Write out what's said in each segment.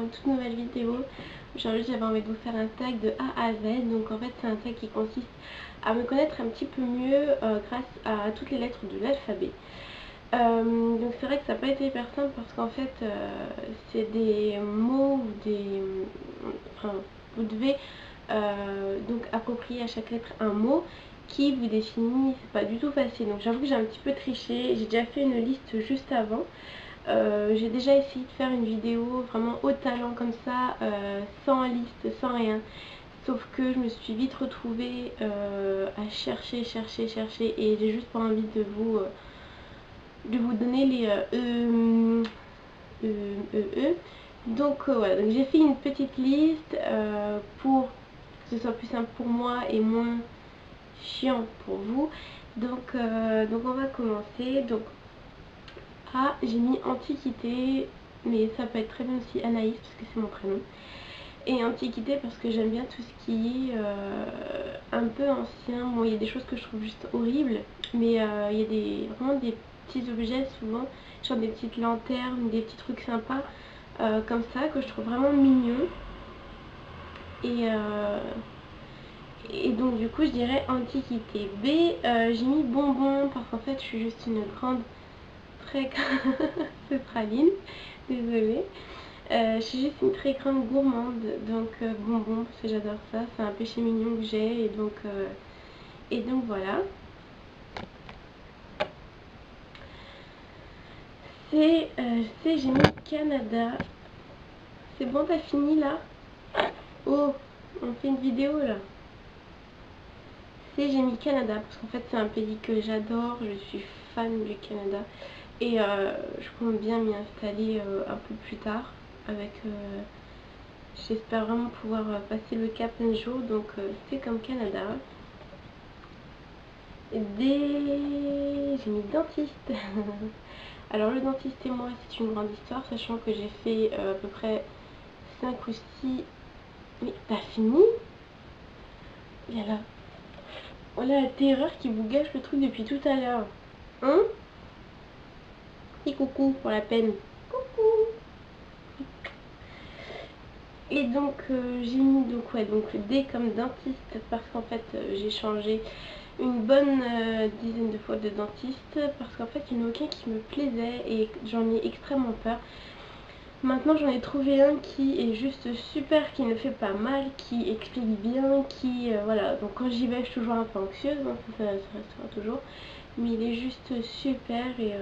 une toute nouvelle vidéo. Aujourd'hui j'avais envie de vous faire un tag de A à Z. Donc en fait c'est un tag qui consiste à me connaître un petit peu mieux grâce à toutes les lettres de l'alphabet. Donc c'est vrai que ça n'a pas été hyper simple parce qu'en fait c'est des mots ou des... Enfin vous devez donc approprier à chaque lettre un mot qui vous définit, c'est pas du tout facile. Donc j'avoue que j'ai un petit peu triché, j'ai déjà fait une liste juste avant. J'ai déjà essayé de faire une vidéo vraiment au talent comme ça, sans liste, sans rien. Sauf que je me suis vite retrouvée à chercher et j'ai juste pas envie de vous donner les Donc voilà, donc j'ai fait une petite liste pour que ce soit plus simple pour moi et moins chiant pour vous. Donc on va commencer. Donc A, j'ai mis Antiquité, mais ça peut être très bien aussi Anaïs parce que c'est mon prénom. Et Antiquité parce que j'aime bien tout ce qui est un peu ancien. Bon, il y a des choses que je trouve juste horribles, mais il y a vraiment des petits objets souvent, genre des petites lanternes, des petits trucs sympas comme ça que je trouve vraiment mignons. Et donc du coup je dirais Antiquité. B, j'ai mis Bonbon parce qu'en fait je suis juste une grande très c'est praline, désolée. Je suis juste une très grande gourmande, donc bonbon parce que j'adore ça, c'est un péché mignon que j'ai et donc voilà. C'est j'ai mis Canada. C'est bon, t'as fini là? Oh, on fait une vidéo là. J'ai mis Canada parce qu'en fait c'est un pays que j'adore, je suis fan du Canada et je compte bien m'y installer un peu plus tard avec j'espère vraiment pouvoir passer le cap un jour, donc c'est comme Canada. J'ai mis dentiste. Alors le dentiste et moi c'est une grande histoire, sachant que j'ai fait à peu près 5 ou 6... Mais t'as fini? Viens là. Voilà la terreur qui vous gâche le truc depuis tout à l'heure. Hein? Et coucou pour la peine. Coucou. Et donc j'ai mis donc D comme dentiste parce qu'en fait j'ai changé une bonne dizaine de fois de dentiste parce qu'en fait il n'y en a aucun qui me plaisait et j'en ai extrêmement peur. Maintenant j'en ai trouvé un qui est juste super, qui ne fait pas mal, qui explique bien, qui voilà, donc quand j'y vais je suis toujours un peu anxieuse, donc ça restera toujours, mais il est juste super et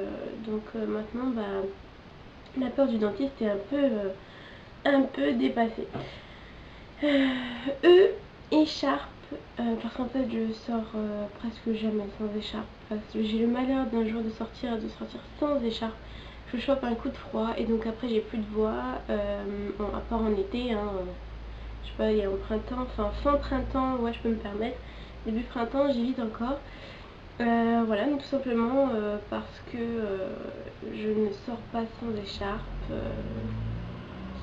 donc maintenant bah la peur du dentiste est un peu dépassée. Écharpe, parce qu'en fait je sors presque jamais sans écharpe, parce que j'ai le malheur d'un jour de sortir sans écharpe. Je chope un coup de froid et donc après j'ai plus de voix, bon, à part en été, hein, je sais pas, il y a en printemps, enfin fin printemps, ouais je peux me permettre, début printemps j'évite encore. Voilà, donc tout simplement parce que je ne sors pas sans écharpe,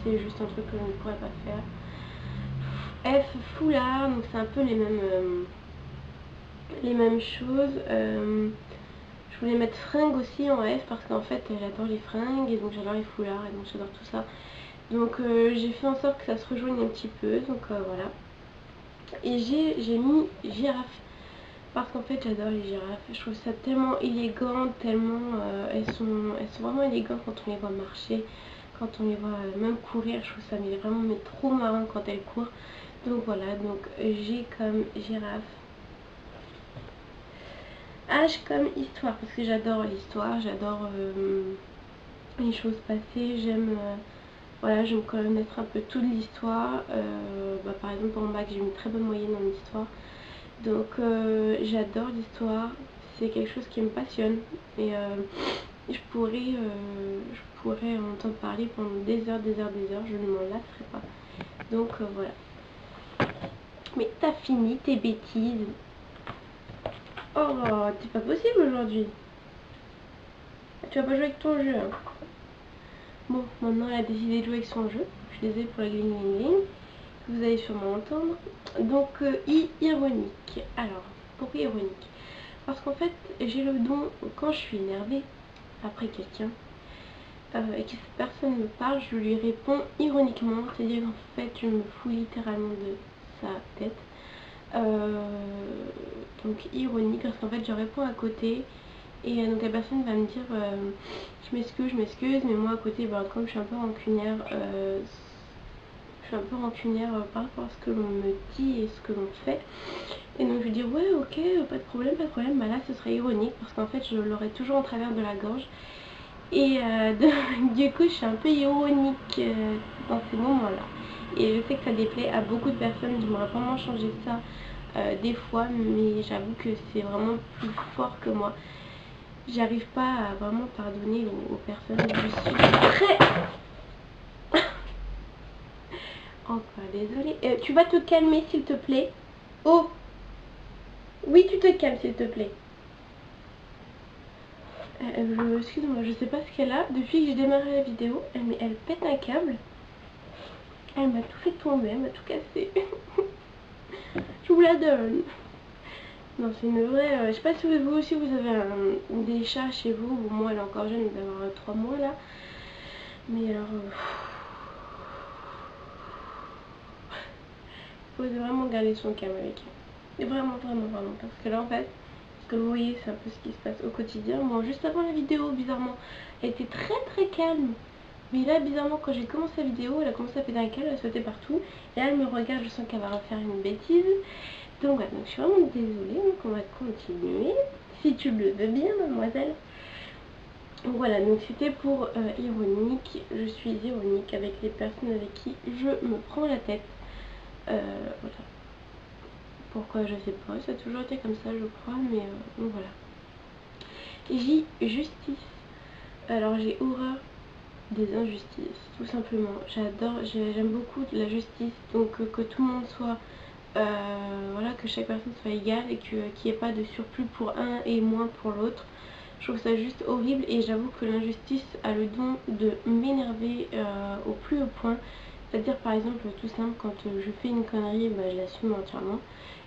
c'est juste un truc que je ne pourrais pas faire. F, foulard, donc c'est un peu les mêmes choses. Je voulais mettre fringues aussi en F parce qu'en fait j'adore les fringues et donc j'adore les foulards et donc j'adore tout ça. Donc j'ai fait en sorte que ça se rejoigne un petit peu, donc voilà. Et j'ai mis girafe parce qu'en fait j'adore les girafes. Je trouve ça tellement élégant, tellement elles sont vraiment élégantes quand on les voit marcher, quand on les voit même courir. Je trouve ça vraiment trop marrant quand elles courent. Donc voilà, donc G comme girafe. H comme histoire, parce que j'adore l'histoire, j'adore les choses passées, j'aime voilà, je me connaître un peu toute l'histoire. Par exemple en bac j'ai une très bonne moyenne en histoire, donc j'adore l'histoire, c'est quelque chose qui me passionne et je pourrais en entendre parler pendant des heures, je ne m'en lasserai pas. Donc voilà. Mais t'as fini tes bêtises. Oh, c'est pas possible aujourd'hui. Tu vas pas jouer avec ton jeu. Hein. Bon, maintenant elle a décidé de jouer avec son jeu. Je suis désolée pour la gling gling gling que vous allez sûrement entendre. Donc, ironique. Alors, pourquoi ironique? Parce qu'en fait, j'ai le don, quand je suis énervée après quelqu'un, et que cette personne me parle, je lui réponds ironiquement, c'est-à-dire qu'en fait je me fous littéralement de sa tête. Donc ironique parce qu'en fait je réponds à côté et donc la personne va me dire je m'excuse mais moi à côté comme je suis un peu rancunière par rapport à ce que l'on me dit et ce que l'on fait, et donc je lui dis ouais ok pas de problème, bah là ce serait ironique parce qu'en fait je l'aurais toujours en travers de la gorge et du coup je suis un peu ironique dans ces moments là, et je sais que ça déplaît à beaucoup de personnes. J'aimerais vraiment changer ça des fois, mais j'avoue que c'est vraiment plus fort que moi. J'arrive pas à vraiment pardonner aux personnes. Je suis très... Encore désolée. Tu vas te calmer s'il te plaît. Oh oui, tu te calmes s'il te plaît. Excuse-moi, je sais pas ce qu'elle a. Depuis que j'ai démarré la vidéo, mais elle pète un câble. Elle m'a tout fait tomber, elle m'a tout cassé. Je vous la donne. Non, c'est une vraie... je sais pas si vous aussi vous avez des chats chez vous. Bon, moi elle est encore jeune, elle doit avoir 3 mois là. Mais alors... faut vraiment garder son calme avec elle. Et vraiment, parce que là en fait, ce que vous voyez, c'est un peu ce qui se passe au quotidien. Bon, juste avant la vidéo, bizarrement, elle était très calme. Mais là, bizarrement, quand j'ai commencé la vidéo, elle a commencé à péter un câble, elle sautait partout. Et là, elle me regarde, je sens qu'elle va refaire une bêtise. Donc voilà, donc je suis vraiment désolée, donc on va continuer. Si tu le veux bien, mademoiselle. Donc voilà, donc c'était pour ironique. Je suis ironique avec les personnes avec qui je me prends la tête. Voilà. Pourquoi je sais pas, ça a toujours été comme ça je crois, mais donc voilà. Justice. Alors j'ai horreur des injustices, tout simplement. J'aime beaucoup la justice, donc que tout le monde soit, voilà, que chaque personne soit égale et qu'il n'y ait pas de surplus pour un et moins pour l'autre. Je trouve ça juste horrible et j'avoue que l'injustice a le don de m'énerver au plus haut point. C'est-à-dire par exemple tout simple, quand je fais une connerie, je l'assume entièrement.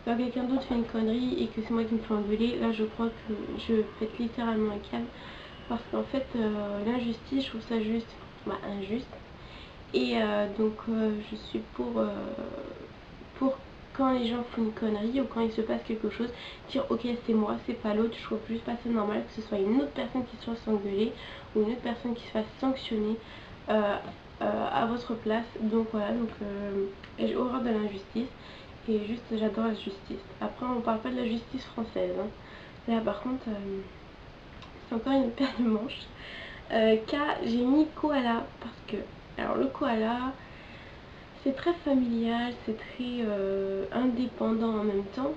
Quand quelqu'un d'autre fait une connerie et que c'est moi qui me fais engueuler, là je crois que je pète littéralement un câble. Parce qu'en fait l'injustice, je trouve ça juste, injuste. Et donc je suis pour quand les gens font une connerie ou quand il se passe quelque chose, dire ok c'est moi, c'est pas l'autre. Je trouve juste pas ça normal que ce soit une autre personne qui se fasse engueuler ou une autre personne qui se fasse sanctionner à votre place. Donc voilà, donc j'ai horreur de l'injustice et juste j'adore la justice. Après on parle pas de la justice française, hein. Là par contre c'est encore une paire de manches. J'ai mis koala parce que alors le koala c'est très familial, c'est très indépendant en même temps.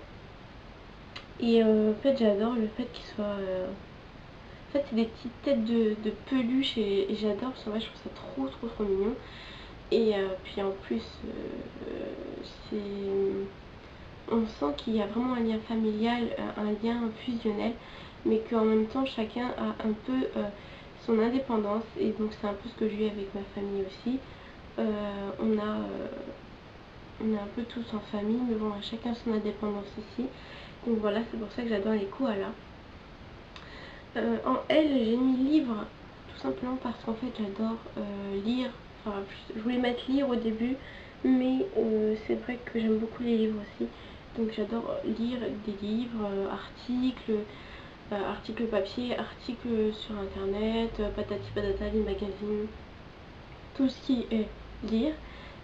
Et en fait j'adore le fait qu'il soit... en fait c'est des petites têtes de peluche et j'adore parce qu'en fait je trouve ça trop mignon. Et puis en plus on sent qu'il y a vraiment un lien familial, un lien fusionnel, mais qu'en même temps chacun a un peu son indépendance. Et donc c'est un peu ce que je vis avec ma famille aussi. On est un peu tous en famille, mais bon, chacun son indépendance aussi. Donc voilà, c'est pour ça que j'adore les koalas. En L, j'ai mis livre, tout simplement parce qu'en fait j'adore lire. Enfin, je voulais mettre lire au début, mais c'est vrai que j'aime beaucoup les livres aussi. Donc j'adore lire des livres, articles papier, articles sur internet, patati patata, les magazines, tout ce qui est lire.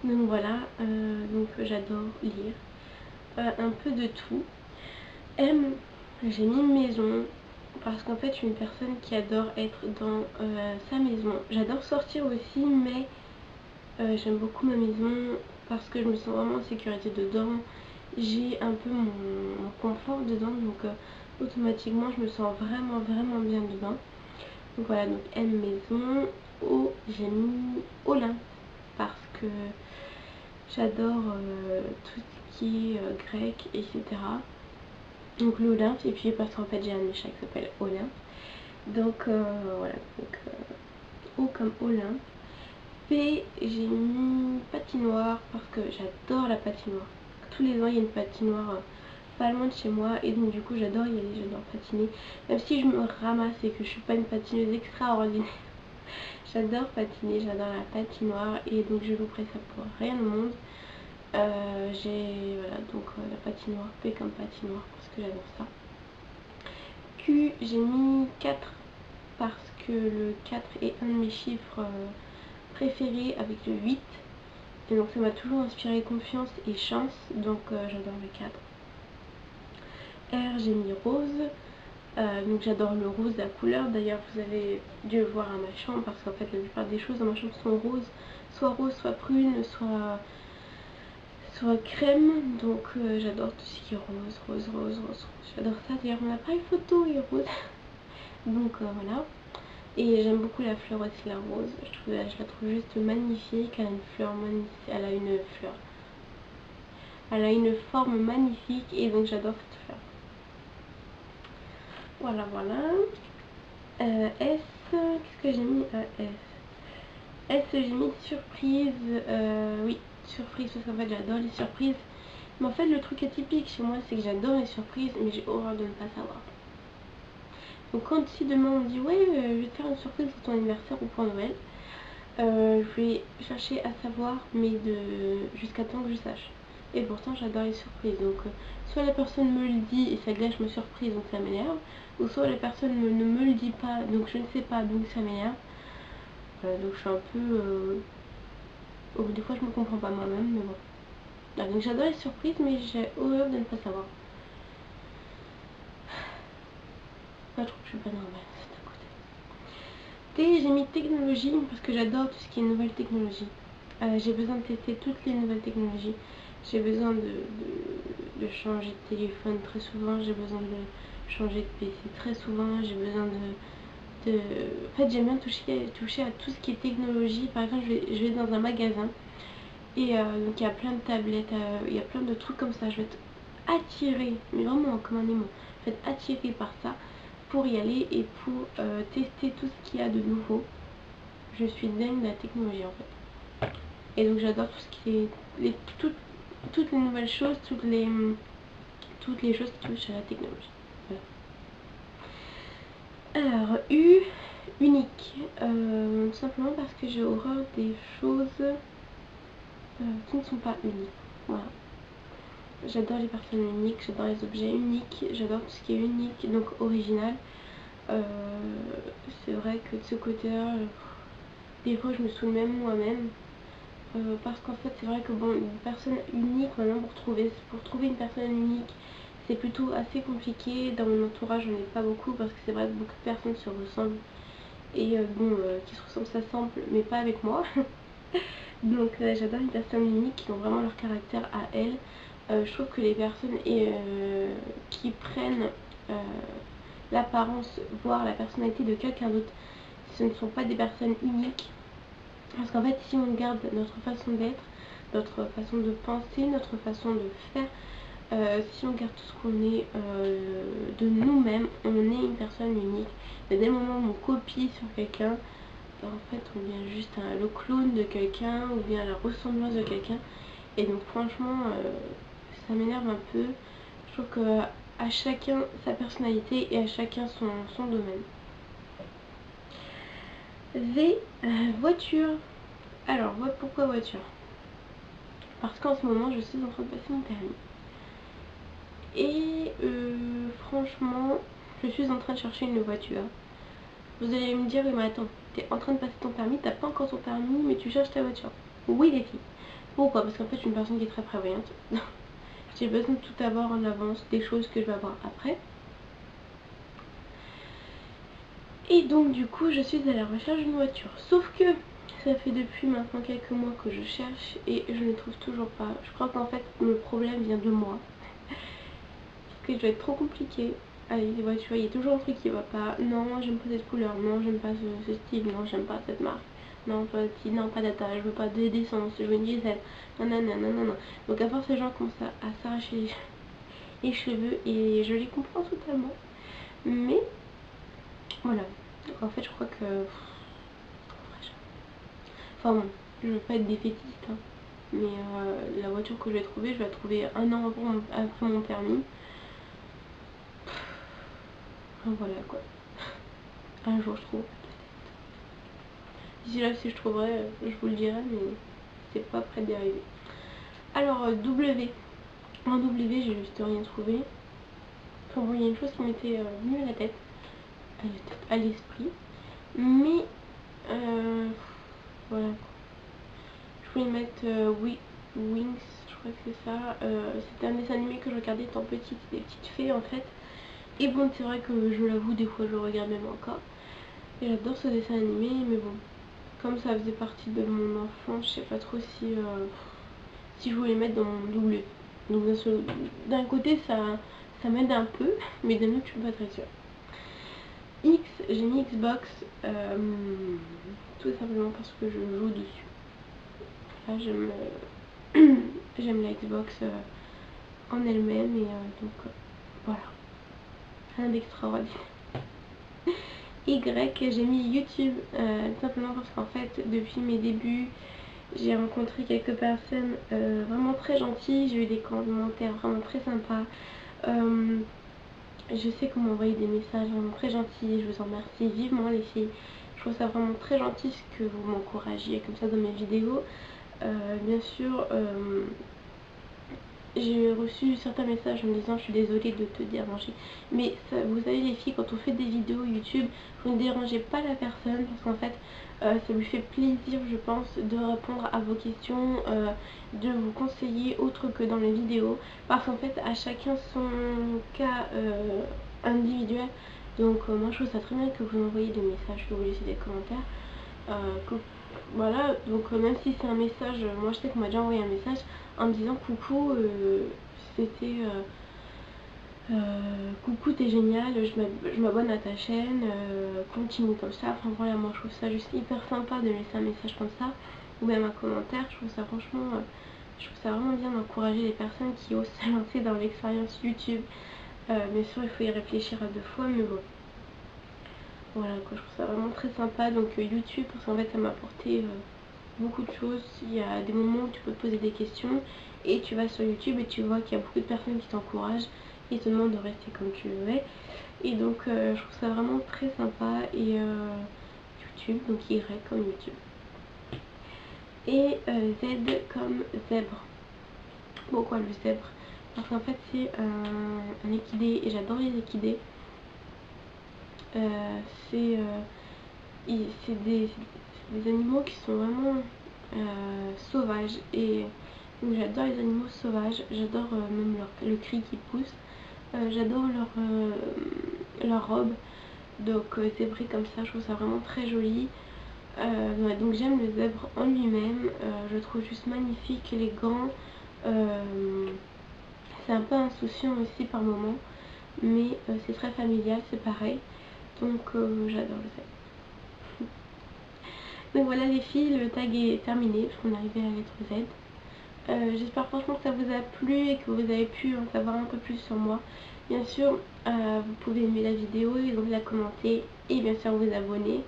Donc voilà, donc j'adore lire un peu de tout. M, j'ai mis une maison parce qu'en fait je suis une personne qui adore être dans sa maison. J'adore sortir aussi, mais j'aime beaucoup ma maison parce que je me sens vraiment en sécurité dedans. J'ai un peu mon confort dedans, donc automatiquement je me sens vraiment bien dedans. Donc voilà, donc M maison. O, j'ai mis Olympe parce que j'adore tout ce qui est grec, etc. Donc l'Olympe, et puis parce qu'en fait j'ai un de mes chats qui s'appelle Olympe. Donc voilà, donc O comme Olympe. P, j'ai mis patinoire parce que j'adore la patinoire. Tous les ans il y a une patinoire pas loin de chez moi et donc du coup j'adore y aller, j'adore patiner. Même si je me ramasse et que je suis pas une patineuse extraordinaire. J'adore patiner, j'adore la patinoire et donc je louperai ça pour rien au monde. J'ai voilà donc la patinoire, P comme patinoire parce que j'adore ça. Q, j'ai mis 4 parce que le 4 est un de mes chiffres préférés avec le 8. Et donc ça m'a toujours inspiré confiance et chance, donc j'adore le 4. R, j'ai mis rose. Donc j'adore le rose, la couleur. D'ailleurs vous avez dû le voir à ma chambre parce qu'en fait la plupart des choses dans ma chambre sont roses. Soit prune, soit crème. Donc j'adore tout ce qui est rose. J'adore ça. D'ailleurs mon appareil photo est rose. Donc voilà. Et j'aime beaucoup la fleur aussi, la rose. Je la trouve juste magnifique. Elle a une fleur magnifique. Elle a une forme magnifique et donc j'adore cette fleur. Voilà. S, qu'est-ce que j'ai mis à S? S, j'ai mis surprise. Oui, surprise parce qu'en fait j'adore les surprises. Mais en fait le truc atypique chez moi c'est que j'adore les surprises mais j'ai horreur de ne pas savoir. Donc quand si demain on me dit ouais je vais te faire une surprise pour ton anniversaire ou pour Noël, je vais chercher à savoir mais jusqu'à temps que je sache. Et pourtant j'adore les surprises. Donc soit la personne me le dit et ça gâche ma surprise donc ça m'énerve, ou soit la personne ne me le dit pas donc je ne sais pas donc ça m'énerve. Donc je suis un peu... des fois je me comprends pas moi-même mais bon. Donc j'adore les surprises mais j'ai horreur de ne pas savoir. Je trouve que je suis pas normale d'un côté. T, j'ai mis technologie parce que j'adore tout ce qui est nouvelle technologie. J'ai besoin de tester toutes les nouvelles technologies. J'ai besoin de changer de téléphone très souvent. J'ai besoin de changer de PC très souvent. J'ai besoin En fait j'aime bien toucher à tout ce qui est technologie. Par exemple je vais dans un magasin et donc il y a plein de tablettes, il y a plein de trucs comme ça. Je vais être attirée, mais vraiment comme un aimant. Je vais être attirée par ça pour y aller et pour tester tout ce qu'il y a de nouveau. Je suis dingue de la technologie en fait. Et donc j'adore tout ce qui est toutes les nouvelles choses, toutes les choses qui touchent à la technologie. Voilà. Alors U, unique. Tout simplement parce que j'ai horreur des choses qui ne sont pas uniques. Voilà. J'adore les personnes uniques, j'adore les objets uniques, j'adore tout ce qui est unique, donc original. C'est vrai que de ce côté-là, des fois je me saoule même moi-même. Parce qu'en fait c'est vrai que bon, une personne unique maintenant pour trouver une personne unique c'est plutôt assez compliqué. Dans mon entourage j'en ai pas beaucoup parce que c'est vrai que beaucoup de personnes se ressemblent et qui se ressemblent ça semble mais pas avec moi. Donc j'adore les personnes uniques qui ont vraiment leur caractère à elles. Je trouve que les personnes qui prennent l'apparence voire la personnalité de quelqu'un d'autre, ce ne sont pas des personnes uniques. Parce qu'en fait si on garde notre façon d'être, notre façon de penser, notre façon de faire, si on garde tout ce qu'on est de nous-mêmes, on est une personne unique. Mais dès le moment où on copie sur quelqu'un, en fait on devient juste le clone de quelqu'un ou bien la ressemblance de quelqu'un. Et donc franchement ça m'énerve un peu. Je trouve que à chacun sa personnalité et à chacun son domaine. V, voiture. Alors pourquoi voiture? Parce qu'en ce moment je suis en train de passer mon permis. Et franchement je suis en train de chercher une voiture. Vous allez me dire oui mais attends, t'es en train de passer ton permis, t'as pas encore ton permis mais tu cherches ta voiture. Oui les filles. Pourquoi? Parce qu'en fait je suis une personne qui est très prévoyante. J'ai besoin de tout avoir en avance, des choses que je vais avoir après. Et donc du coup je suis à la recherche d'une voiture. Sauf que ça fait depuis maintenant quelques mois que je cherche et je ne trouve toujours pas. Je crois qu'en fait le problème vient de moi. Parce que je dois être trop compliquée avec les voitures. Il y a toujours un truc qui va pas. Non j'aime pas cette couleur, non j'aime pas ce style, non j'aime pas cette marque. Non pas ci, non pas data, je veux pas d'essence, je veux une diesel. Non. Donc à force les gens commencent à s'arracher les cheveux et je les comprends totalement. Mais voilà. En fait je crois que... Enfin bon, je veux pas être défaitiste hein. Mais la voiture que je vais la trouver un an après mon permis. Enfin, voilà quoi. Un jour je trouve. D'ici là, si je trouverai, je vous le dirai, mais c'est pas près d'y arriver. Alors, W. En W, j'ai juste rien trouvé. Enfin bon, il y a une chose qui m'était venue à la tête, à l'esprit. Mais, voilà. Je voulais mettre Wings, je crois que c'est ça. C'était un dessin animé que je regardais étant petite, des petites fées en fait. Et bon, c'est vrai que je l'avoue, des fois je le regarde même encore. Et j'adore ce dessin animé, mais bon, comme ça faisait partie de mon enfance, je sais pas trop si je voulais mettre dans mon double. Donc d'un côté ça m'aide un peu, mais d'un autre je suis pas très sûre. X, j'ai mis Xbox, tout simplement parce que je joue dessus. Là j'aime la Xbox en elle-même, et donc voilà, rien d'extraordinaire. Y, j'ai mis YouTube, simplement parce qu'en fait depuis mes débuts j'ai rencontré quelques personnes vraiment très gentilles, j'ai eu des commentaires vraiment très sympas. Je sais comment envoyer des messages vraiment très gentils, je vous en remercie vivement les filles. Je trouve ça vraiment très gentil ce que vous m'encouragiez comme ça dans mes vidéos. Bien sûr, j'ai reçu certains messages en me disant je suis désolée de te déranger. Mais ça, vous savez les filles, quand on fait des vidéos YouTube, vous ne dérangez pas la personne parce qu'en fait ça lui fait plaisir je pense de répondre à vos questions, de vous conseiller autre que dans les vidéos. Parce qu'en fait à chacun son cas individuel. Donc moi je trouve ça très bien que vous m'envoyez des messages, que vous laissez des commentaires. Voilà, donc même si c'est un message, moi je sais qu'on m'a déjà envoyé un message en me disant coucou, c'était coucou t'es génial, je m'abonne à ta chaîne, continue comme ça. Enfin voilà, moi je trouve ça juste hyper sympa de laisser un message comme ça, ou même un commentaire. Je trouve ça franchement, je trouve ça vraiment bien d'encourager les personnes qui osent se lancer dans l'expérience YouTube. Bien sûr il faut y réfléchir à 2 fois, mais bon. Voilà quoi, je trouve ça vraiment très sympa. Donc YouTube, parce qu'en fait ça m'a apporté beaucoup de choses. Il y a des moments où tu peux te poser des questions et tu vas sur YouTube et tu vois qu'il y a beaucoup de personnes qui t'encouragent et te demandent de rester comme tu le es. Et donc je trouve ça vraiment très sympa. Et YouTube, donc Y comme YouTube. Et Z comme zèbre. Pourquoi le zèbre? Parce qu'en fait c'est un équidé et j'adore les équidés. C'est des animaux qui sont vraiment sauvages, et j'adore les animaux sauvages, j'adore même le cri qui pousse, j'adore leur robe, donc zébré comme ça, je trouve ça vraiment très joli. Ouais, donc j'aime le zèbre en lui-même, je le trouve juste magnifique, élégant, c'est un peu insouciant aussi par moments, mais c'est très familial, c'est pareil, donc j'adore le zèbre. Donc voilà les filles, le tag est terminé, on est arrivé à la lettre Z. J'espère franchement que ça vous a plu et que vous avez pu en savoir un peu plus sur moi. Bien sûr, vous pouvez aimer la vidéo, donc la commenter et bien sûr vous abonner.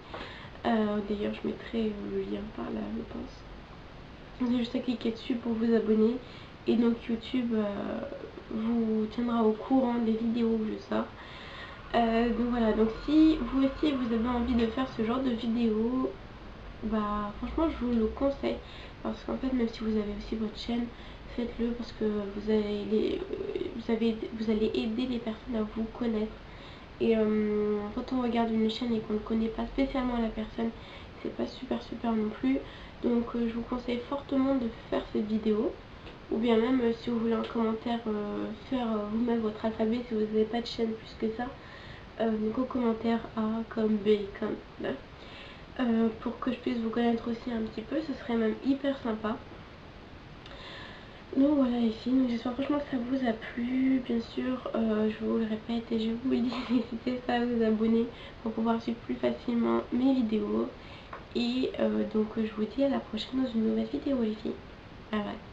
D'ailleurs je mettrai le lien par là je pense. Vous avez juste à cliquer dessus pour vous abonner, et donc YouTube vous tiendra au courant des vidéos que je sors. Donc voilà, donc si vous aussi vous avez envie de faire ce genre de vidéo, bah franchement je vous le conseille, parce qu'en fait même si vous avez aussi votre chaîne, faites-le parce que vous allez aider les personnes à vous connaître. Et quand on regarde une chaîne et qu'on ne connaît pas spécialement la personne, c'est pas super non plus. Donc je vous conseille fortement de faire cette vidéo, ou bien même si vous voulez en commentaire faire vous-même votre alphabet si vous n'avez pas de chaîne plus que ça. Donc au commentaire A comme B comme B. Pour que je puisse vous connaître aussi un petit peu, ce serait même hyper sympa. Donc voilà les filles, j'espère franchement que ça vous a plu. Bien sûr, je vous le répète et je vous le dis, n'hésitez pas à vous abonner pour pouvoir suivre plus facilement mes vidéos. Et donc je vous dis à la prochaine dans une nouvelle vidéo les filles. Bye bye.